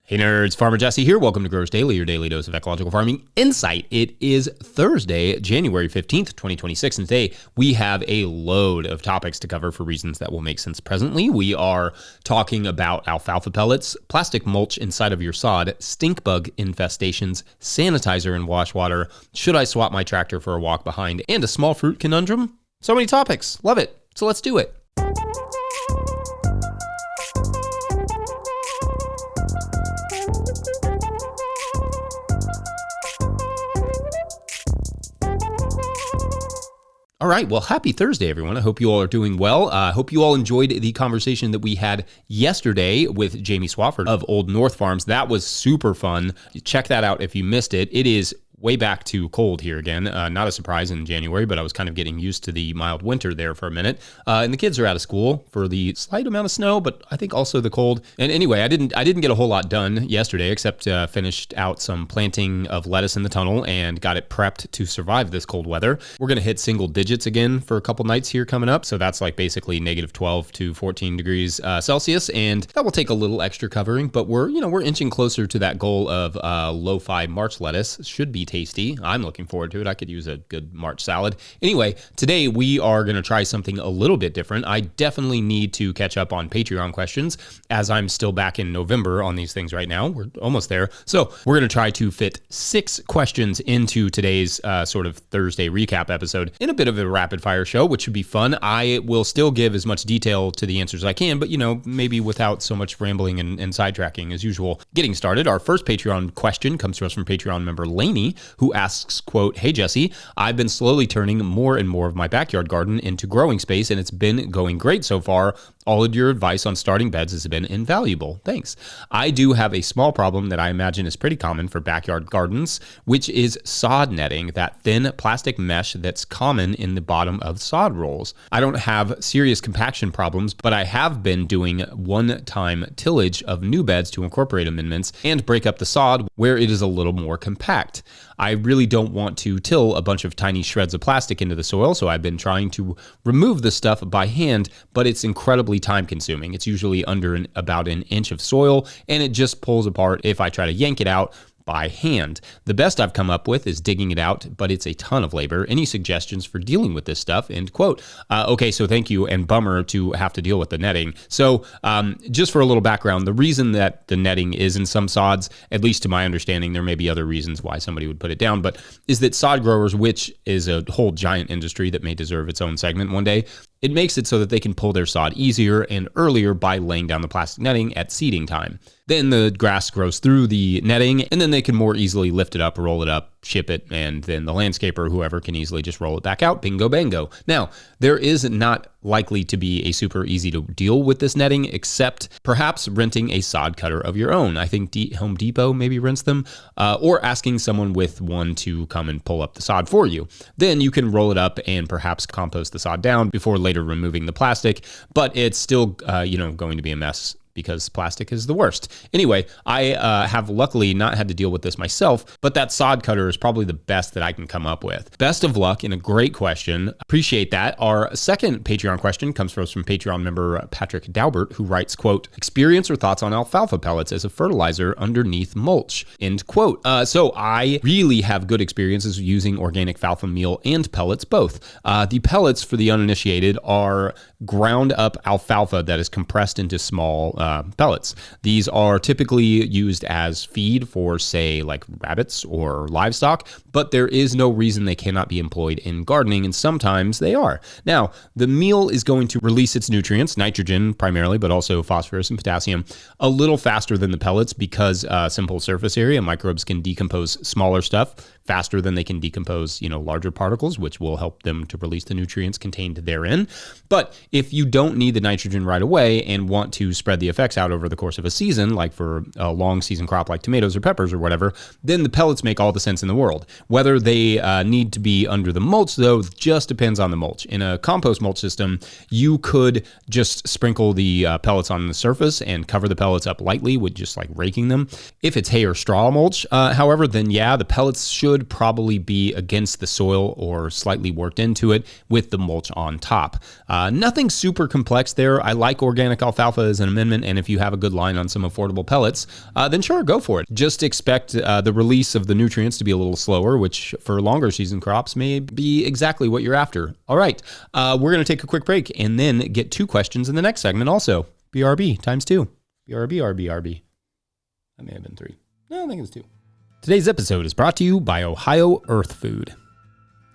Hey nerds, Farmer Jesse here. Welcome to Growers Daily, your daily dose of ecological farming insight. It is Thursday, January 15th, 2026, and today we have a load of topics to cover for reasons that will make sense presently. We are talking about alfalfa pellets, plastic mulch inside of your sod, stink bug infestations, sanitizer in wash water, should I swap my tractor for a walk behind, and a small fruit conundrum. So many topics. Love it. So let's do it. All right, well, happy Thursday, everyone. I hope you all are doing well. I hope you all enjoyed the conversation that we had yesterday with Jamie Swafford of Old North Farms. That was super fun. Check that out if you missed it. It is way back to cold here again. Not a surprise in January, but I was kind of getting used to the mild winter there for a minute. And the kids are out of school for the slight amount of snow, but I think also the cold. And anyway, I didn't get a whole lot done yesterday, except finished out some planting of lettuce in the tunnel and got it prepped to survive this cold weather. We're going to hit single digits again for a couple nights here coming up. So that's like basically negative 12 to 14 degrees Celsius. And that will take a little extra covering, but we're inching closer to that goal of lo-fi March lettuce. Should be tasty. I'm looking forward to it. I could use a good March salad. Anyway, today we are going to try something a little bit different. I definitely need to catch up on Patreon questions as I'm still back in November on these things right now. We're almost there. So we're going to try to fit 6 questions into today's sort of Thursday recap episode in a bit of a rapid fire show, which should be fun. I will still give as much detail to the answers as I can, but maybe without so much rambling and sidetracking as usual. Getting started, our first Patreon question comes to us from Patreon member Lainey, who asks, quote, "Hey Jesse, I've been slowly turning more and more of my backyard garden into growing space and it's been going great so far. All of your advice on starting beds has been invaluable. Thanks. I do have a small problem that I imagine is pretty common for backyard gardens, which is sod netting, that thin plastic mesh that's common in the bottom of sod rolls. I don't have serious compaction problems, but I have been doing one-time tillage of new beds to incorporate amendments and break up the sod where it is a little more compact. I really don't want to till a bunch of tiny shreds of plastic into the soil, so I've been trying to remove the stuff by hand, but it's incredibly time consuming. It's usually under about an inch of soil, and it just pulls apart if I try to yank it out by hand. The best I've come up with is digging it out, but it's a ton of labor. Any suggestions for dealing with this stuff?" End quote. Okay, so thank you, and bummer to have to deal with the netting. So just for a little background, the reason that the netting is in some sods, at least to my understanding, there may be other reasons why somebody would put it down, but is that sod growers, which is a whole giant industry that may deserve its own segment one day, it makes it so that they can pull their sod easier and earlier by laying down the plastic netting at seeding time. Then the grass grows through the netting, and then they can more easily lift it up, roll it up, ship it, and then the landscaper, whoever, can easily just roll it back out. Bingo bango. Now, there is not likely to be a super easy to deal with this netting, except perhaps renting a sod cutter of your own. I think Home Depot maybe rents them, or asking someone with one to come and pull up the sod for you. Then you can roll it up and perhaps compost the sod down before later removing the plastic, but it's still, going to be a mess, because plastic is the worst. Anyway, I have luckily not had to deal with this myself, but that sod cutter is probably the best that I can come up with. Best of luck, and a great question. Appreciate that. Our second Patreon question comes from Patreon member Patrick Daubert, who writes, quote, "Experience or thoughts on alfalfa pellets as a fertilizer underneath mulch?" End quote. So I really have good experiences using organic alfalfa meal and pellets both. The pellets, for the uninitiated, are ground up alfalfa that is compressed into small pellets. These are typically used as feed for, say, like rabbits or livestock, but there is no reason they cannot be employed in gardening, and sometimes they are. Now, the meal is going to release its nutrients, nitrogen primarily, but also phosphorus and potassium, a little faster than the pellets because simple surface area, microbes can decompose smaller stuff faster than they can decompose, larger particles, which will help them to release the nutrients contained therein. But if you don't need the nitrogen right away and want to spread the effects out over the course of a season, like for a long season crop like tomatoes or peppers or whatever, then the pellets make all the sense in the world. Whether they need to be under the mulch, though, just depends on the mulch. In a compost mulch system, you could just sprinkle the pellets on the surface and cover the pellets up lightly with just like raking them. If it's hay or straw mulch, however, then yeah, the pellets should probably be against the soil or slightly worked into it with the mulch on top. Nothing super complex there. I like organic alfalfa as an amendment equipment, and if you have a good line on some affordable pellets, then sure, go for it. Just expect the release of the nutrients to be a little slower, which for longer season crops may be exactly what you're after. All right, we're going to take a quick break and then get 2 questions in the next segment also. BRB times 2. BRB. That may have been 3. No, I think it was 2. Today's episode is brought to you by Ohio Earth Food.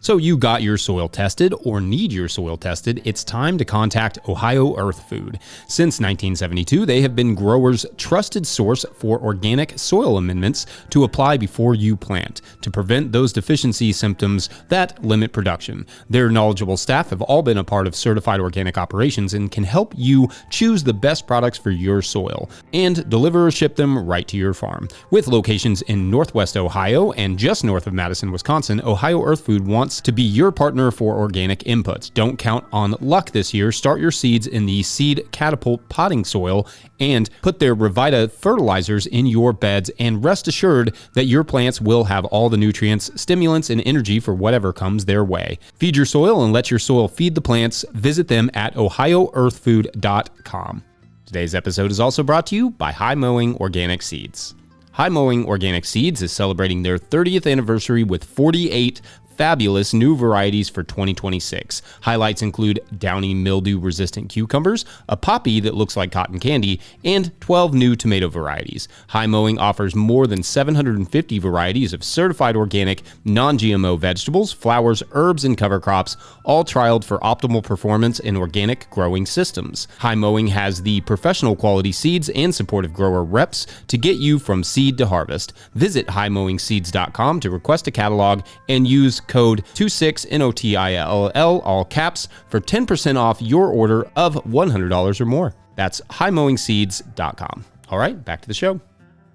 So you got your soil tested or need your soil tested, it's time to contact Ohio Earth Food. Since 1972, they have been growers' trusted source for organic soil amendments to apply before you plant to prevent those deficiency symptoms that limit production. Their knowledgeable staff have all been a part of certified organic operations and can help you choose the best products for your soil and deliver or ship them right to your farm. With locations in Northwest Ohio and just north of Madison, Wisconsin, Ohio Earth Food wants to be your partner for organic inputs. Don't count on luck this year. Start your seeds in the Seed Catapult potting soil and put their Revita fertilizers in your beds, and rest assured that your plants will have all the nutrients, stimulants, and energy for whatever comes their way. Feed your soil and let your soil feed the plants. Visit them at ohioearthfood.com. Today's episode is also brought to you by High Mowing Organic Seeds. High Mowing Organic Seeds is celebrating their 30th anniversary with 48 fabulous new varieties for 2026. Highlights include downy mildew-resistant cucumbers, a poppy that looks like cotton candy, and 12 new tomato varieties. High Mowing offers more than 750 varieties of certified organic, non-GMO vegetables, flowers, herbs, and cover crops, all trialed for optimal performance in organic growing systems. High Mowing has the professional quality seeds and supportive grower reps to get you from seed to harvest. Visit highmowingseeds.com to request a catalog and use code 26NOTILL, all caps, for 10% off your order of $100 or more. That's highmowingseeds.com. All right, back to the show.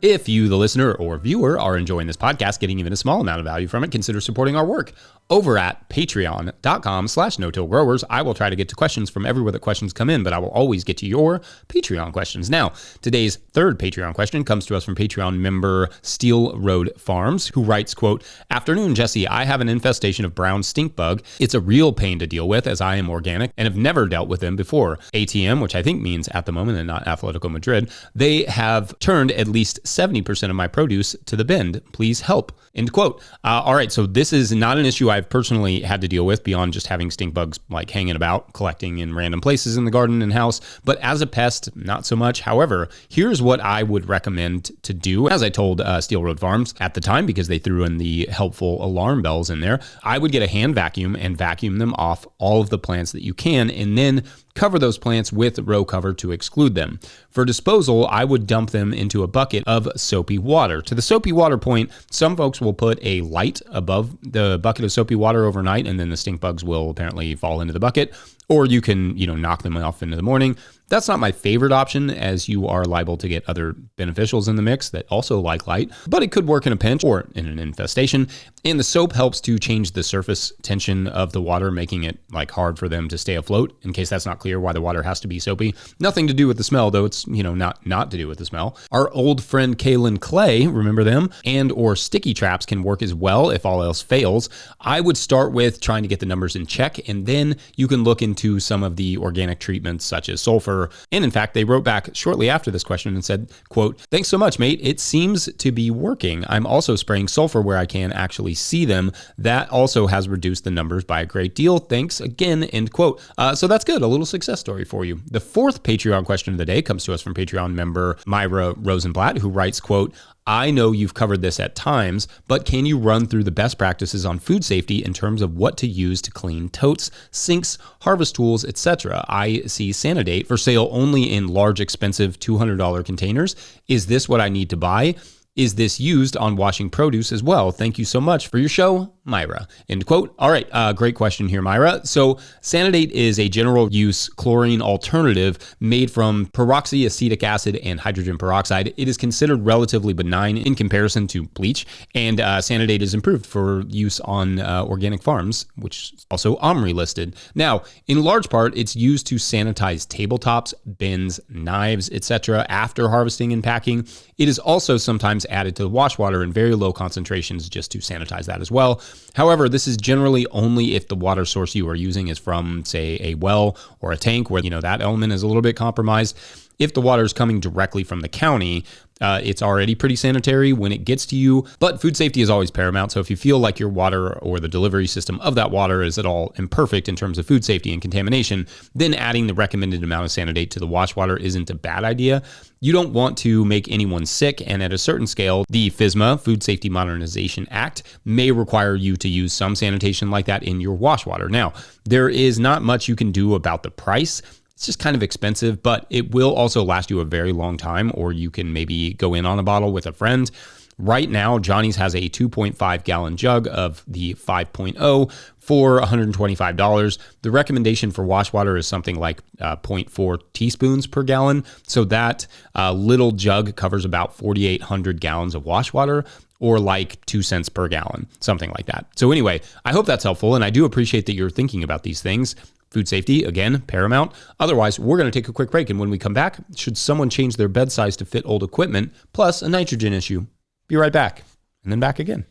If you, the listener or viewer, are enjoying this podcast, getting even a small amount of value from it, consider supporting our work. Over at patreon.com/no-till growers, I will try to get to questions from everywhere that questions come in, but I will always get to your Patreon questions. Now, today's third Patreon question comes to us from Patreon member Steel Road Farms, who writes, quote, "Afternoon, Jesse. I have an infestation of brown stink bug. It's a real pain to deal with as I am organic and have never dealt with them before. ATM, which I think means at the moment and not Atletico Madrid, they have turned at least 70% of my produce to the bin. Please help." End quote. All right, so this is not an issue I've personally had to deal with beyond just having stink bugs like hanging about, collecting in random places in the garden and house. But as a pest, not so much. However, here's what I would recommend to do. As I told Steel Road Farms at the time, because they threw in the helpful alarm bells in there, I would get a hand vacuum and vacuum them off all of the plants that you can, and then cover those plants with row cover to exclude them. For disposal, I would dump them into a bucket of soapy water. To the soapy water point, some folks will put a light above the bucket of soapy water overnight, and then the stink bugs will apparently fall into the bucket. Or you can, knock them off into the morning. That's not my favorite option, as you are liable to get other beneficials in the mix that also like light, but it could work in a pinch or in an infestation. And the soap helps to change the surface tension of the water, making it hard for them to stay afloat, in case that's not clear why the water has to be soapy. Nothing to do with the smell, though. It's, not to do with the smell. Our old friend Kaylin Clay, remember them? And or sticky traps can work as well if all else fails. I would start with trying to get the numbers in check, and then you can look into some of the organic treatments such as sulfur. And in fact, they wrote back shortly after this question and said, quote, "Thanks so much, mate. It seems to be working. I'm also spraying sulfur where I can actually see them. That also has reduced the numbers by a great deal. Thanks again," end quote. So that's good. A little success story for you. The fourth Patreon question of the day comes to us from Patreon member Myra Rosenblatt, who writes, quote, "I know you've covered this at times, but can you run through the best practices on food safety in terms of what to use to clean totes, sinks, harvest tools, etc.? I see Sanidate for sale only in large, expensive $200 containers. Is this what I need to buy? Is this used on washing produce as well? Thank you so much for your show, Myra." End quote. All right, great question here, Myra. So Sanidate is a general use chlorine alternative made from peroxyacetic acid and hydrogen peroxide. It is considered relatively benign in comparison to bleach, and Sanidate is improved for use on organic farms, which is also OMRI listed. Now, in large part, it's used to sanitize tabletops, bins, knives, etc. after harvesting and packing. It is also sometimes added to the wash water in very low concentrations just to sanitize that as well. However, this is generally only if the water source you are using is from, say, a well or a tank where, that element is a little bit compromised. If the water is coming directly from the county, it's already pretty sanitary when it gets to you, but food safety is always paramount. So if you feel like your water or the delivery system of that water is at all imperfect in terms of food safety and contamination, then adding the recommended amount of Sanidate to the wash water isn't a bad idea. You don't want to make anyone sick, and at a certain scale, the FSMA, Food Safety Modernization Act, may require you to use some sanitation like that in your wash water. Now, there is not much you can do about the price. It's just kind of expensive, but it will also last you a very long time, or you can maybe go in on a bottle with a friend. Right now, Johnny's has a 2.5 gallon jug of the 5.0 for $125. The recommendation for wash water is something like 0.4 teaspoons per gallon. So that little jug covers about 4,800 gallons of wash water, or like 2 cents per gallon, something like that. So anyway, I hope that's helpful, and I do appreciate that you're thinking about these things. Food safety, again, paramount. Otherwise, we're going to take a quick break, and when we come back, should someone change their bed size to fit old equipment, plus a nitrogen issue? Be right back, and then back again.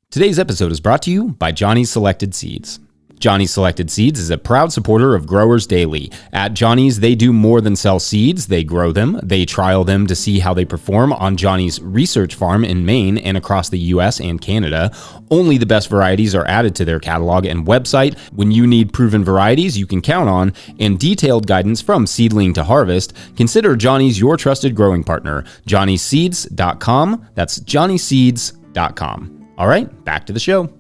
Today's episode is brought to you by Johnny's Selected Seeds. Johnny's Selected Seeds is a proud supporter of Growers Daily. At Johnny's, they do more than sell seeds. They grow them. They trial them to see how they perform on Johnny's research farm in Maine and across the U.S. and Canada. Only the best varieties are added to their catalog and website. When you need proven varieties you can count on and detailed guidance from seedling to harvest, consider Johnny's your trusted growing partner. JohnnySeeds.com. That's JohnnySeeds.com. All right, back to the show.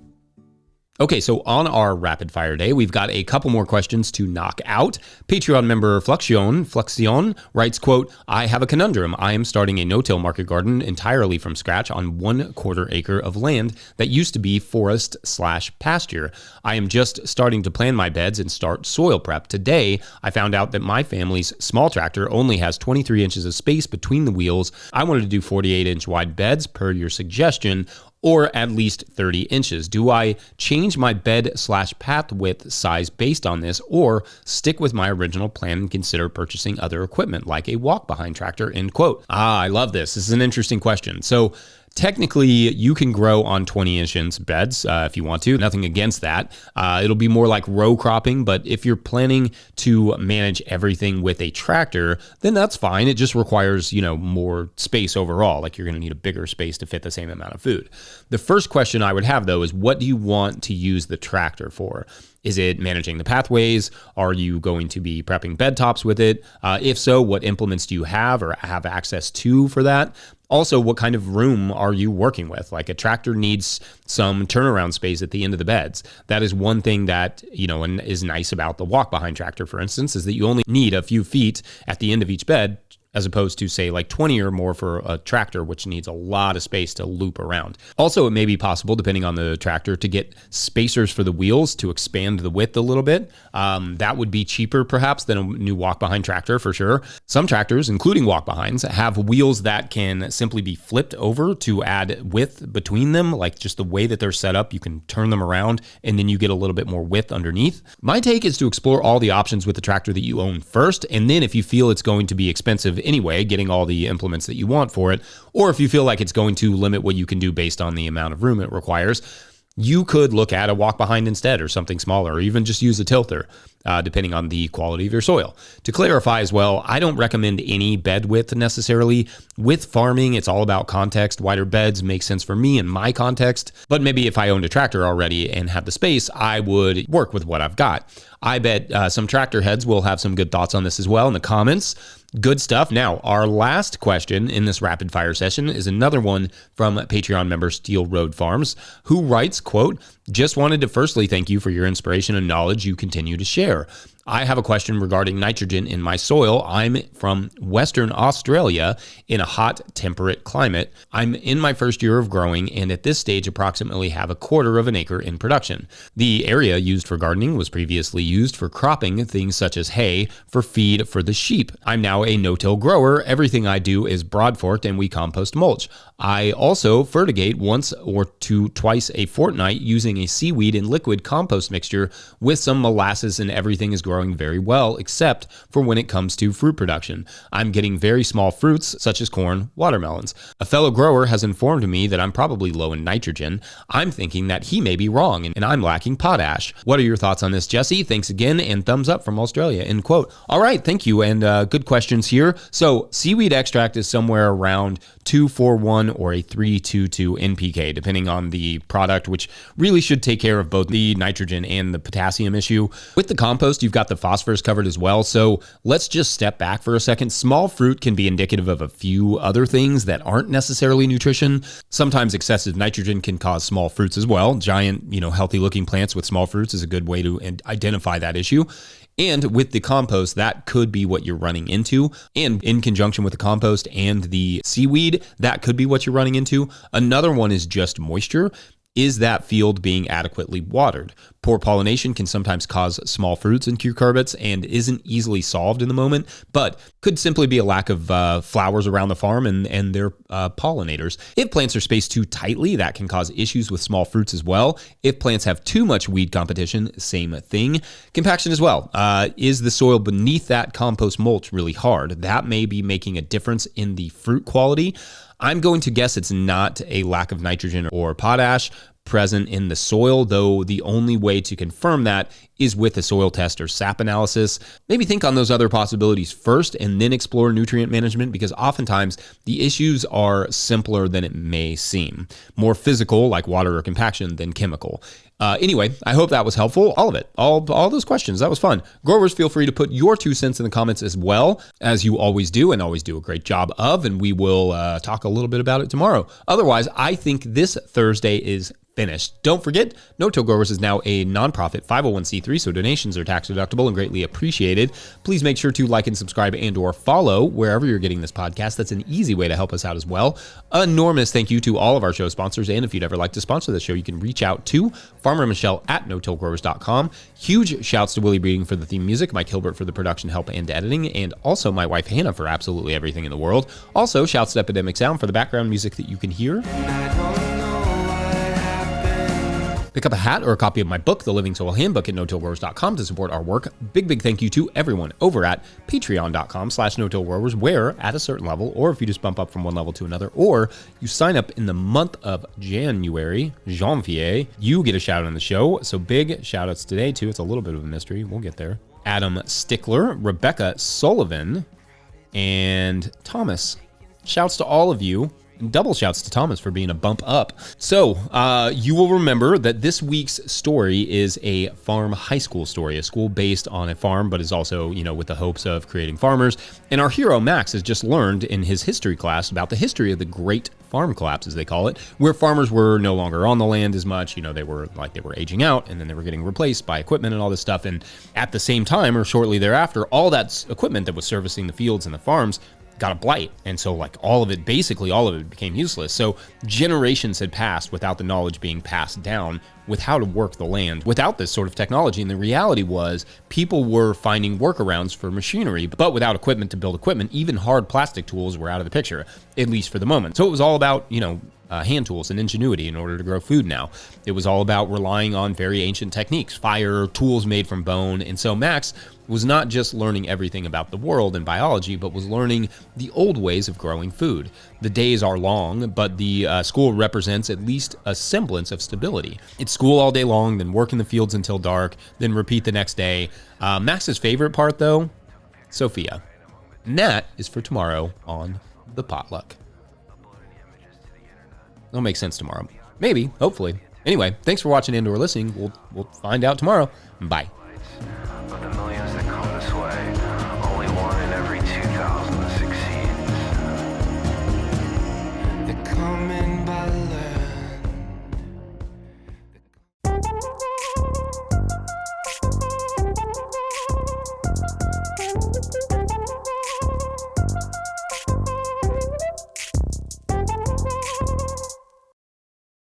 Okay, so on our rapid fire day, we've got a couple more questions to knock out. Patreon member Flexion writes, quote, I have a conundrum. I am starting a no-till market garden entirely from scratch on 1/4 acre of land that used to be forest/pasture. I am just starting to plan my beds and start soil prep. Today, I found out that my family's small tractor only has 23 inches of space between the wheels. I wanted to do 48-inch wide beds per your suggestion, or at least 30 inches. Do I change my bed/path width size based on this, or stick with my original plan and consider purchasing other equipment like a walk-behind tractor, end quote. I love this. This is an interesting question. So technically, you can grow on 20-inch beds if you want to. Nothing against that. It'll be more like row cropping, but if you're planning to manage everything with a tractor, then that's fine. It just requires, more space overall. Like you're going to need a bigger space to fit the same amount of food. The first question I would have, though, is what do you want to use the tractor for? Is it managing the pathways? Are you going to be prepping bed tops with it? If so, what implements do you have or have access to for that? Also, what kind of room are you working with? Like a tractor needs some turnaround space at the end of the beds. That is one thing that, and is nice about the walk-behind tractor, for instance, is that you only need a few feet at the end of each bed, as opposed to, say, like 20 or more for a tractor, which needs a lot of space to loop around. Also, it may be possible, depending on the tractor, to get spacers for the wheels to expand the width a little bit. That would be cheaper, perhaps, than a new walk-behind tractor, for sure. Some tractors, including walk-behinds, have wheels that can simply be flipped over to add width between them, like just the way that they're set up. You can turn them around, and then you get a little bit more width underneath. My take is to explore all the options with the tractor that you own first, and then if you feel it's going to be expensive anyway, getting all the implements that you want for it, or if you feel like it's going to limit what you can do based on the amount of room it requires, you could look at a walk behind instead, or something smaller, or even just use a tilter, depending on the quality of your soil. To clarify as well, I don't recommend any bed width necessarily. With farming, it's all about context. Wider beds make sense for me in my context, but maybe if I owned a tractor already and had the space, I would work with what I've got. I bet some tractor heads will have some good thoughts on this as well in the comments. Good stuff. Now, our last question in this rapid fire session is another one from Patreon member Steel Road Farms, who writes, quote, just wanted to firstly thank you for your inspiration and knowledge you continue to share. I have a question regarding nitrogen in my soil. I'm from Western Australia in a hot, temperate climate. I'm in my first year of growing and at this stage approximately have 1/4 of an acre in production. The area used for gardening was previously used for cropping things such as hay for feed for the sheep. I'm now a no-till grower. Everything I do is broadforked and we compost mulch. I also fertigate once or twice a fortnight using a seaweed and liquid compost mixture with some molasses, and everything is growing growing very well, except for when it comes to fruit production. I'm getting very small fruits, such as corn, watermelons. A fellow grower has informed me that I'm probably low in nitrogen. I'm thinking that he may be wrong, and I'm lacking potash. What are your thoughts on this, Jesse? Thanks again, and thumbs up from Australia, end quote. All right, thank you, and good questions here. So seaweed extract is somewhere around 241 or a 322 NPK, depending on the product, which really should take care of both the nitrogen and the potassium issue. With the compost, you've got the phosphorus covered as well. So let's just step back for a second. Small fruit can be indicative of a few other things that aren't necessarily nutrition. Sometimes excessive nitrogen can cause small fruits as well. Giant, healthy looking plants with small fruits is a good way to identify that issue. And with the compost, that could be what you're running into. And in conjunction with the compost and the seaweed, that could be what you're running into. Another one is just moisture. Is that field being adequately watered? Poor pollination can sometimes cause small fruits in cucurbits and isn't easily solved in the moment, but could simply be a lack of flowers around the farm and their pollinators. If plants are spaced too tightly, that can cause issues with small fruits as well. If plants have too much weed competition, same thing. Compaction as well. Is the soil beneath that compost mulch really hard? That may be making a difference in the fruit quality. I'm going to guess it's not a lack of nitrogen or potash present in the soil, though the only way to confirm that is with a soil test or sap analysis. Maybe think on those other possibilities first and then explore nutrient management, because oftentimes the issues are simpler than it may seem. More physical, like water or compaction, than chemical. Anyway, I hope that was helpful. All of it, all those questions, that was fun. Growers, feel free to put your 2 cents in the comments as well, as you always do, and always do a great job of, and we will talk a little bit about it tomorrow. Otherwise, I think this Thursday is finished. Don't forget, No-Till Growers is now a nonprofit 501c3, so donations are tax deductible and greatly appreciated. Please make sure to like and subscribe and or follow wherever you're getting this podcast. That's an easy way to help us out as well. Enormous thank you to all of our show sponsors, and if you'd ever like to sponsor the show, you can reach out to Farmer Michelle at no-tillgrowers.com. Huge shouts to Willie Breeding for the theme music, Mike Hilbert for the production help and editing, and also my wife Hannah for absolutely everything in the world. Also, shouts to Epidemic Sound for the background music that you can hear. Pick up a hat or a copy of my book, The Living Soil Handbook, at no-tillgrowers.com to support our work. Big thank you to everyone over at patreon.com/no-tillgrowers, where at a certain level, or if you just bump up from one level to another, or you sign up in the month of January, janvier, you get a shout out on the show. So big shout outs today too. It's a little bit of a mystery. We'll get there. Adam Stickler, Rebecca Sullivan, and Thomas. Shouts to all of you. Double shouts to Thomas for being a bump up. So you will remember that this week's story is a farm high school story, a school based on a farm, but is also, with the hopes of creating farmers. And our hero, Max, has just learned in his history class about the history of the Great Farm Collapse, as they call it, where farmers were no longer on the land as much. They were aging out, and then they were getting replaced by equipment and all this stuff. And at the same time, or shortly thereafter, all that equipment that was servicing the fields and the farms got a blight. And so all of it became useless. So generations had passed without the knowledge being passed down with how to work the land without this sort of technology. And the reality was people were finding workarounds for machinery, but without equipment to build equipment, even hard plastic tools were out of the picture, at least for the moment. So it was all about, hand tools and ingenuity in order to grow food now. It was all about relying on very ancient techniques, fire, tools made from bone. And so Max was not just learning everything about the world and biology, but was learning the old ways of growing food. The days are long, but the school represents at least a semblance of stability. It's school all day long, then work in the fields until dark, then repeat the next day. Max's favorite part, though, Sophia. And that is for tomorrow on The Potluck. It'll make sense tomorrow. Maybe, hopefully. Anyway, thanks for watching and or listening. We'll find out tomorrow. Bye.